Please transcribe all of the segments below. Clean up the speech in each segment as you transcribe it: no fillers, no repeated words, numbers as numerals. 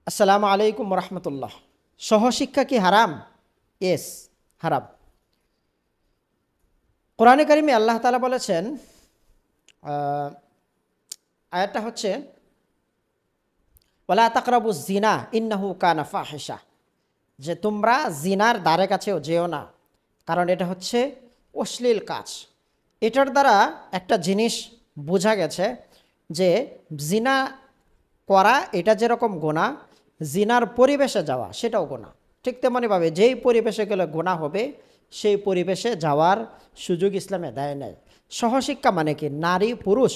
আসসালামু আলাইকুম রহমতুল্লাহ। সহশিক্ষা কি হারাম? ইয়েস, হারাম। কোরআনে কারিমে আল্লাহ তাআলা বলেছেন, আয়াতটা হচ্ছে ওয়ালা তাকরাবুজ জিনা ইন্নাহু কানা ফাহিশা, যে তোমরা জিনার দ্বারে কাছেও যেও না, কারণ এটা হচ্ছে অশ্লীল কাজ। এটার দ্বারা একটা জিনিস বোঝা গেছে যে জিনা করা এটা যেরকম গুনাহ, জিনার পরিবেশে যাওয়া সেটাও গুনাহ। ঠিক তেমনিভাবে যেই পরিবেশে গেলে গুনাহ হবে সেই পরিবেশে যাওয়ার সুযোগ ইসলামে দেয় নাই। সহশিক্ষা মানে কি? নারী পুরুষ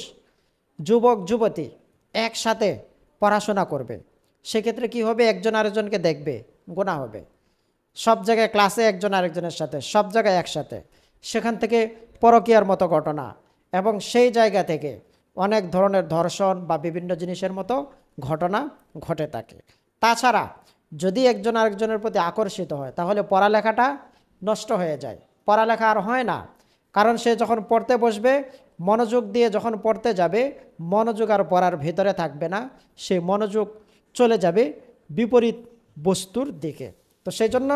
যুবক যুবতী একসাথে পড়াশোনা করবে, সেক্ষেত্রে কি হবে? একজন আরেকজনকে দেখবে, গুনাহ হবে। সব জায়গায় ক্লাসে একজন আরেকজনের সাথে, সব জায়গায় একসাথে, সেখান থেকে পরকীয়ার মতো ঘটনা এবং সেই জায়গা থেকে অনেক ধরনের ধর্ষণ বা বিভিন্ন জিনিসের মতো ঘটনা ঘটে থাকে। তাছাড়া যদি একজন আরেকজনের প্রতি আকর্ষিত হয় তাহলে পড়ালেখাটা নষ্ট হয়ে যায়, পড়ালেখা আর হয় না। কারণ সে যখন পড়তে বসবে, মনোযোগ দিয়ে যখন পড়তে যাবে, মনোযোগ আর পড়ার ভিতরে থাকবে না, সেই মনোযোগ চলে যাবে বিপরীত বস্তুর দিকে। তো সেই জন্য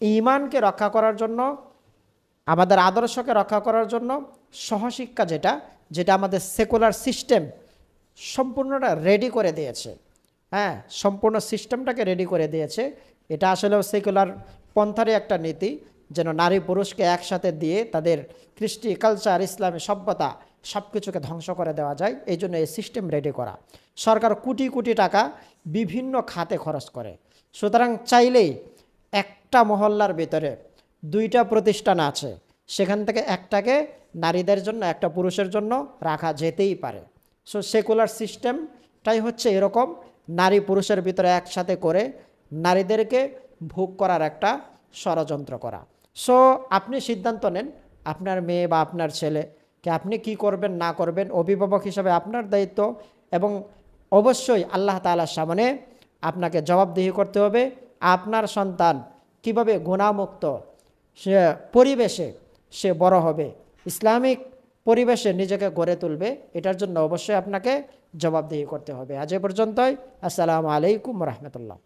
ঈমানকে রক্ষা করার জন্য, আমাদের আদর্শকে রক্ষা করার জন্য সহশিক্ষা যেটা যেটা আমাদের সেকুলার সিস্টেম সম্পূর্ণটা রেডি করে দিয়েছে, হ্যাঁ, সম্পূর্ণ সিস্টেমটাকে রেডি করে দিয়েছে। এটা আসলেও সেকুলার পন্থারই একটা নীতি, যেন নারী পুরুষকে একসাথে দিয়ে তাদের কৃষ্টি কালচার ইসলামী সভ্যতা সব কিছুকে ধ্বংস করে দেওয়া যায়। এই জন্য এই সিস্টেম রেডি করা। সরকার কোটি কোটি টাকা বিভিন্ন খাতে খরচ করে, সুতরাং চাইলেই একটা মহল্লার ভিতরে 2টা প্রতিষ্ঠান আছে, সেখান থেকে একটাকে নারীদের জন্য একটা পুরুষের জন্য রাখা যেতেই পারে। সো সেকুলার সিস্টেমটাই হচ্ছে এরকম, নারী পুরুষের ভিতরে একসাথে করে নারীদেরকে ভোগ করার একটা ষড়যন্ত্র করা। সো আপনি সিদ্ধান্ত নেন, আপনার মেয়ে বা আপনার ছেলেকে আপনি কি করবেন না করবেন, অভিভাবক হিসাবে আপনার দায়িত্ব। এবং অবশ্যই আল্লাহ তাআলার সামনে আপনাকে জবাবদিহি করতে হবে। আপনার সন্তান কিভাবে গুনাহমুক্ত সে পরিবেশে সে বড় হবে, ইসলামিক পরিবেশে নিজেকে গড়ে তুলবে, এটার জন্য অবশ্যই আপনাকে জবাবদিহি করতে হবে। আজ এ পর্যন্তই। আসসালামু আলাইকুম রহমতুল্লাহ।